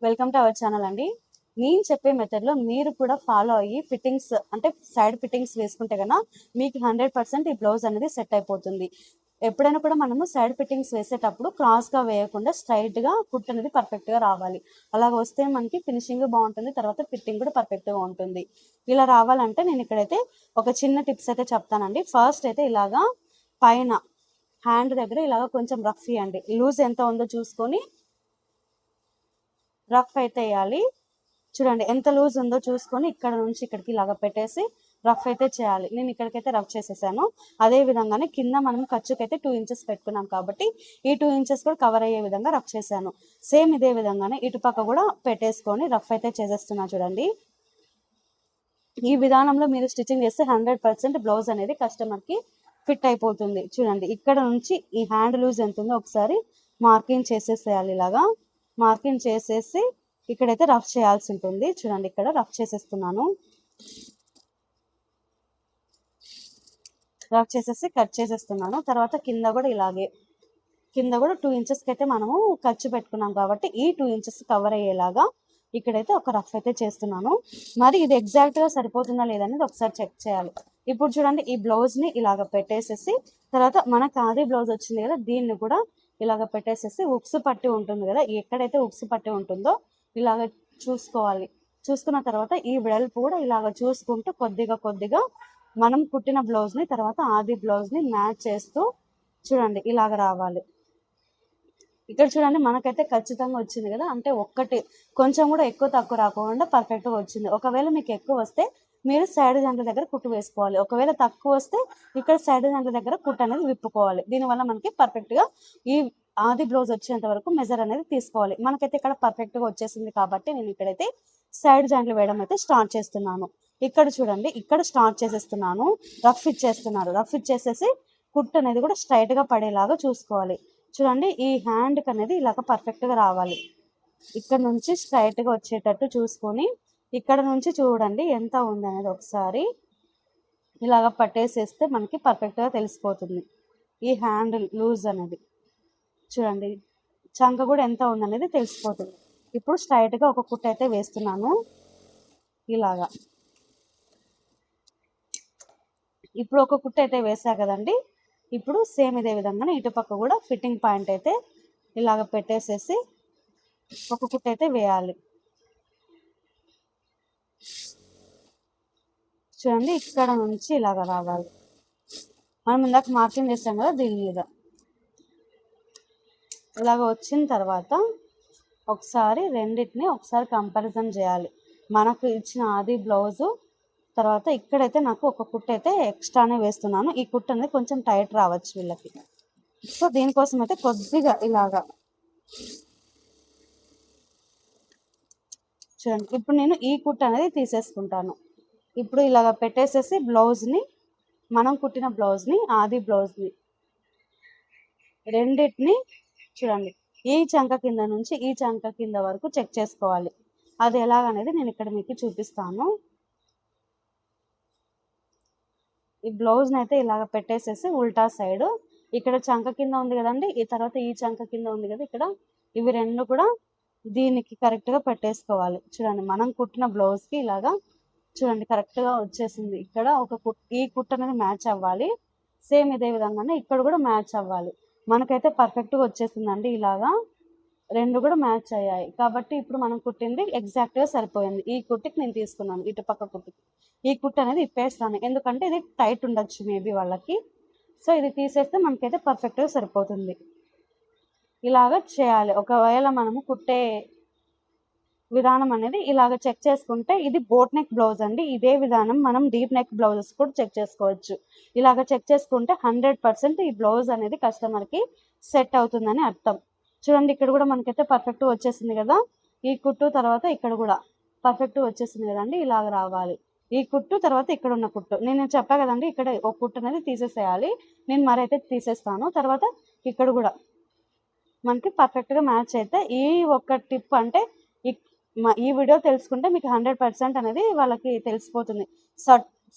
Welcome to our channel అండి. నేను చెప్పే మెథడ్లో మీరు కూడా ఫాలో అయ్యి ఫిట్టింగ్స్ అంటే సైడ్ ఫిట్టింగ్స్ వేసుకుంటే కన్నా మీకు 100% ఈ బ్లౌజ్ అనేది సెట్ అయిపోతుంది. ఎప్పుడైనా కూడా మనము సైడ్ ఫిట్టింగ్స్ వేసేటప్పుడు క్రాస్గా వేయకుండా స్ట్రైట్గా కుట్ అనేది పర్ఫెక్ట్గా రావాలి. అలాగ వస్తే మనకి ఫినిషింగ్ బాగుంటుంది, తర్వాత ఫిట్టింగ్ కూడా పర్ఫెక్ట్గా ఉంటుంది. ఇలా రావాలంటే నేను ఇక్కడైతే ఒక చిన్న టిప్స్ అయితే చెప్తానండి. ఫస్ట్ అయితే ఇలాగా పైన హ్యాండ్ దగ్గర ఇలాగ కొంచెం రఫ్ ఇవ్వండి. లూజ్ ఎంత ఉందో చూసుకొని రఫ్ అయితే వేయాలి. చూడండి ఎంత లూజ్ ఉందో చూసుకొని ఇక్కడ నుంచి ఇక్కడికి ఇలాగ పెట్టేసి రఫ్ అయితే చేయాలి. నేను ఇక్కడికైతే రఫ్ చేసేసాను. అదే విధంగానే కింద మనం ఖర్చుకైతే 2 ఇంచెస్ పెట్టుకున్నాం కాబట్టి ఈ 2 ఇంచెస్ కూడా కవర్ అయ్యే విధంగా రఫ్ చేశాను. సేమ్ ఇదే విధంగానే ఇటుపక్క కూడా పెట్టేసుకొని రఫ్ అయితే చేసేస్తున్నా. చూడండి ఈ విధానంలో మీరు స్టిచ్చింగ్ చేస్తే 100% బ్లౌజ్ అనేది కస్టమర్కి ఫిట్ అయిపోతుంది. చూడండి ఇక్కడ నుంచి ఈ హ్యాండ్ లూజ్ ఎంత ఉందో ఒకసారి మార్కింగ్ చేసేసేయాలి. ఇలాగా మార్కింగ్ చేసేసి ఇక్కడైతే రఫ్ చేయాల్సి ఉంటుంది. చూడండి ఇక్కడ రఫ్ చేసేస్తున్నాను. రఫ్ చేసేసి కట్ చేసేస్తున్నాను. తర్వాత కింద కూడా ఇలాగే కింద కూడా 2 ఇంచెస్కి అయితే మనము ఖర్చు పెట్టుకున్నాం కాబట్టి ఈ 2 ఇంచెస్ కవర్ అయ్యేలాగా ఇక్కడైతే ఒక రఫ్ అయితే చేస్తున్నాను. మరి ఇది ఎగ్జాక్ట్గా సరిపోతుందా లేదనేది ఒకసారి చెక్ చేయాలి. ఇప్పుడు చూడండి ఈ బ్లౌజ్ని ఇలాగ పెట్టేసేసి తర్వాత మనకు ఆది బ్లౌజ్ వచ్చింది కదా, దీన్ని కూడా ఇలాగ పెట్టేసేసి ఉక్స్ పట్టి ఉంటుంది కదా, ఎక్కడైతే ఉక్స్ పట్టి ఉంటుందో ఇలాగ చూసుకోవాలి. చూసుకున్న తర్వాత ఈ వెడల్పు కూడా ఇలాగ చూసుకుంటూ కొద్దిగా మనం కుట్టిన బ్లౌజ్ని తర్వాత ఆది బ్లౌజ్ని మ్యాచ్ చేస్తూ చూడండి ఇలాగ రావాలి. ఇక్కడ చూడండి మనకైతే ఖచ్చితంగా వచ్చింది కదా, అంటే ఒక్కటి కొంచెం కూడా ఎక్కువ తక్కువ రాకుండా పర్ఫెక్ట్గా వచ్చింది. ఒకవేళ మీకు ఎక్కువ వస్తే మీరు సైడ్ జంట దగ్గర కుట్టు వేసుకోవాలి. ఒకవేళ తక్కువ వస్తే ఇక్కడ సైడ్ జంట దగ్గర కుట్టు అనేది విప్పుకోవాలి. దీనివల్ల మనకి పర్ఫెక్ట్గా ఈ ఆది బ్లౌజ్ వచ్చేంత వరకు మెజర్ అనేది తీసుకోవాలి. మనకైతే ఇక్కడ పర్ఫెక్ట్గా వచ్చేసింది కాబట్టి నేను ఇక్కడైతే సైడ్ జాయింట్లు వేయడం అయితే స్టార్ట్ చేస్తున్నాను. ఇక్కడ చూడండి ఇక్కడ స్టార్ట్ చేసేస్తున్నాను. రఫ్ ఇచ్చేస్తున్నారు. రఫ్ ఇచ్చేసేసి కుట్టు అనేది కూడా స్ట్రైట్గా పడేలాగా చూసుకోవాలి. చూడండి ఈ హ్యాండ్కి అనేది ఇలాగ పర్ఫెక్ట్గా రావాలి. ఇక్కడ నుంచి స్ట్రైట్గా వచ్చేటట్టు చూసుకొని ఇక్కడ నుంచి చూడండి ఎంత ఉంది అనేది ఒకసారి ఇలాగ పట్టేసేస్తే మనకి పర్ఫెక్ట్గా తెలిసిపోతుంది ఈ హ్యాండ్ లూజ్ అనేది. చూడండి చంక కూడా ఎంత ఉందనేది తెలిసిపోతుంది. ఇప్పుడు స్ట్రైట్గా ఒక కుట్టు అయితే వేస్తున్నాను ఇలాగా. ఇప్పుడు ఒక కుట్టు అయితే వేసా కదండి. ఇప్పుడు సేమ్ ఇదే విధంగానే ఇటుపక్క కూడా ఫిట్టింగ్ పాయింట్ అయితే ఇలాగ పెట్టేసేసి ఒక కుట్టు అయితే వేయాలి. చూడండి ఇక్కడ నుంచి ఇలాగ రావాలి. మనం ఇందాక మార్కింగ్ చేసాం కదా, దీని మీద ఇలాగ వచ్చిన తర్వాత ఒకసారి రెండింటిని ఒకసారి కంపారిజన్ చేయాలి. మనకు ఇచ్చిన ఆది బ్లౌజు తర్వాత ఇక్కడైతే నాకు ఒక కుట్టు అయితే ఎక్స్ట్రానే వేస్తున్నాను. ఈ కుట్టు అనేది కొంచెం టైట్ రావచ్చు వీళ్ళకి. సో దీనికోసం అయితే కొద్దిగా ఇలాగా చూడండి. ఇప్పుడు నేను ఈ కుట్టు అనేది తీసేసుకుంటాను. ఇప్పుడు ఇలాగ పెట్టేసేసి బ్లౌజ్ని మనం కుట్టిన బ్లౌజ్ని ఆది బ్లౌజ్ని రెండింటిని చూడండి ఈ చంక కింద నుంచి ఈ చంక కింద వరకు చెక్ చేసుకోవాలి. అది ఎలాగనేది నేను ఇక్కడ మీకు చూపిస్తాను. ఈ బ్లౌజ్ని అయితే ఇలాగ పెట్టేసేసి ఉల్టా సైడ్ ఇక్కడ చంక కింద ఉంది కదండి, ఈ తర్వాత ఈ చంక కింద ఉంది కదా, ఇక్కడ ఇవి రెండు కూడా దీనికి కరెక్ట్గా పెట్టేసుకోవాలి. చూడండి మనం కుట్టిన బ్లౌజ్కి ఇలాగా చూడండి కరెక్ట్గా వచ్చేసింది. ఇక్కడ ఒక ఈ కుట్టు అనేది మ్యాచ్ అవ్వాలి. సేమ్ ఇదే విధంగానే ఇక్కడ కూడా మ్యాచ్ అవ్వాలి. మనకైతే పర్ఫెక్ట్గా వచ్చేసిందండి. ఇలాగా రెండు కూడా మ్యాచ్ అయ్యాయి కాబట్టి ఇప్పుడు మనం కుట్టింది ఎగ్జాక్ట్గా సరిపోయింది. ఈ కుట్టుకి నేను తీసుకున్నాను ఇటుపక్క కుట్టుకి. ఈ కుట్టు అనేది ఇప్పేస్తాను ఎందుకంటే ఇది టైట్ ఉండొచ్చు మేబీ వాళ్ళకి. సో ఇది తీసేస్తే మనకైతే పర్ఫెక్ట్గా సరిపోతుంది. ఇలాగ చేయాలి. ఒకవేళ మనము కుట్టే విధానం అనేది ఇలాగ చెక్ చేసుకుంటే ఇది బోట్ నెక్ బ్లౌజ్ అండి. ఇదే విధానం మనం డీప్ నెక్ బ్లౌజెస్ కూడా చెక్ చేసుకోవచ్చు. ఇలాగ చెక్ చేసుకుంటే 100% ఈ బ్లౌజ్ అనేది కస్టమర్కి సెట్ అవుతుందని అర్థం. చూడండి ఇక్కడ కూడా మనకైతే పర్ఫెక్ట్ వచ్చేసింది కదా. ఈ కుట్టు తర్వాత ఇక్కడ కూడా పర్ఫెక్ట్ వచ్చేసింది కదండి. ఇలాగ రావాలి. ఈ కుట్టు తర్వాత ఇక్కడ ఉన్న కుట్టు నేను చెప్పా కదండి, ఇక్కడ ఒక కుట్టు అనేది తీసేసేయాలి. నేను మరైతే తీసేస్తాను. తర్వాత ఇక్కడ కూడా మనకి పర్ఫెక్ట్గా మ్యాచ్ అయితే ఈ ఒక్క టిప్ అంటే ఈ వీడియో తెలుసుకుంటే మీకు 100% అనేది వాళ్ళకి తెలిసిపోతుంది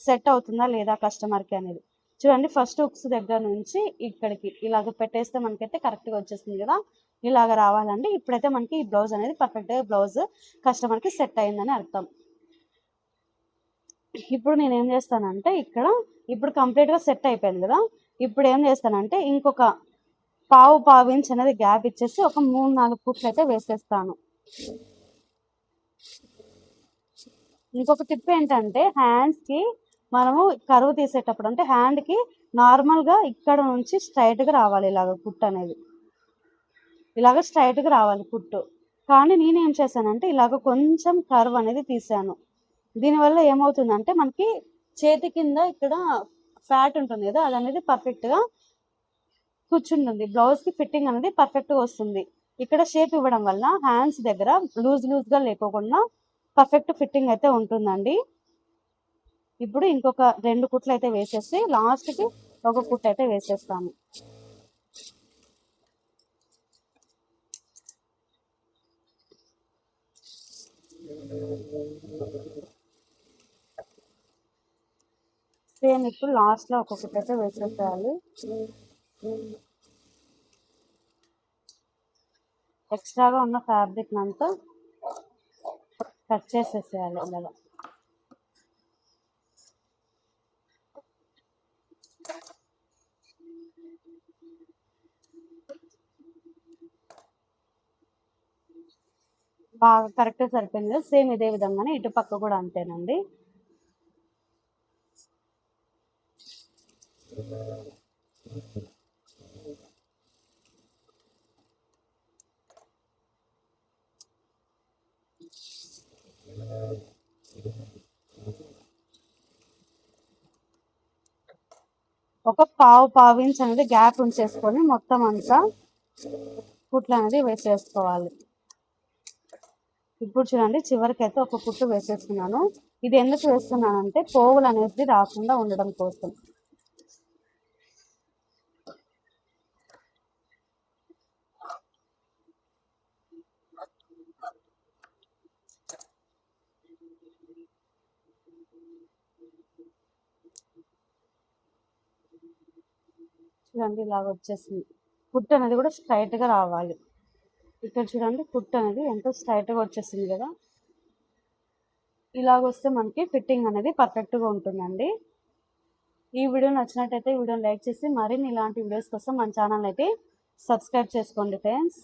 సెట్ అవుతుందా లేదా కస్టమర్కి అనేది. చూడండి ఫస్ట్ హుక్స్ దగ్గర నుంచి ఇక్కడికి ఇలాగ పెట్టేస్తే మనకైతే కరెక్ట్గా వచ్చేస్తుంది కదా, ఇలాగ రావాలండి. ఇప్పుడైతే మనకి ఈ బ్లౌజ్ అనేది పర్ఫెక్ట్గా బ్లౌజ్ కస్టమర్కి సెట్ అయిందని అర్థం. ఇప్పుడు నేను ఏం చేస్తానంటే ఇప్పుడు కంప్లీట్గా సెట్ అయిపోయింది కదా, ఇప్పుడు ఏం చేస్తానంటే ఇంకొక పావు ఇంచ్ అనేది గ్యాప్ ఇచ్చేసి ఒక 3-4 కుట్లు అయితే వేసేస్తాను. ఇంకొక టిప్ ఏంటంటే హ్యాండ్స్కి మనము కరువు తీసేటప్పుడు అంటే హ్యాండ్కి నార్మల్గా ఇక్కడ నుంచి స్ట్రైట్గా రావాలి, ఇలాగ కుట్టు అనేది ఇలాగ స్ట్రైట్గా రావాలి కుట్టు. కానీ నేనేం చేశానంటే ఇలాగ కొంచెం కర్వ్ అనేది తీసాను. దీనివల్ల ఏమవుతుందంటే మనకి చేతి కింద ఇక్కడ ఫ్యాట్ ఉంటుంది కదా, అది అనేది పర్ఫెక్ట్గా కూర్చుంటుంది, బ్లౌజ్కి ఫిట్టింగ్ అనేది పర్ఫెక్ట్గా వస్తుంది. ఇక్కడ షేప్ ఇవ్వడం వల్ల హ్యాండ్స్ దగ్గర లూజ్గా లేకోకుండా పర్ఫెక్ట్ ఫిట్టింగ్ అయితే ఉంటుందండి. ఇప్పుడు ఇంకొక 2 కుట్లు అయితే వేసేసి లాస్ట్కి ఒక కుట్టు అయితే వేసేస్తాను. సేమ్ ఇప్పుడు లాస్ట్లో ఒక కుట్టు అయితే వేసేసేయాలి. ఎక్స్ట్రాగా ఉన్న ఫ్యాబ్రిక్ అంతా కట్ చేసేసేయాలి ఇలా. బాగా కరెక్ట్గా సరిపోయింది. సేమ్ ఇదే విధంగానే ఇటు పక్క కూడా అంతేనండి. ఒక పావు ఇంచ్ అనేది గ్యాప్ ఉంచేసుకొని మొత్తం అంతా కుట్లు అనేది వేసేసుకోవాలి. ఇప్పుడు చూడండి చివరికి అయితే ఒక కుట్టు వేసేస్తున్నాను. ఇది ఎందుకు వేస్తున్నానంటే పోగులు అనేది రాకుండా ఉండడం కోసం. చూడండి ఇలాగ వచ్చేసింది. కుట్టు అనేది కూడా స్ట్రైట్గా రావాలి. ఇక్కడ చూడండి కుట్టు అనేది ఎంతో స్ట్రైట్గా వచ్చేసింది కదా, ఇలాగ వస్తే మనకి ఫిట్టింగ్ అనేది పర్ఫెక్ట్గా ఉంటుందండి. ఈ వీడియో నచ్చినట్టయితే వీడియోని లైక్ చేసి మరిన్ని ఇలాంటి వీడియోస్ కోసం మన ఛానల్ అయితే సబ్స్క్రైబ్ చేసుకోండి ఫ్రెండ్స్.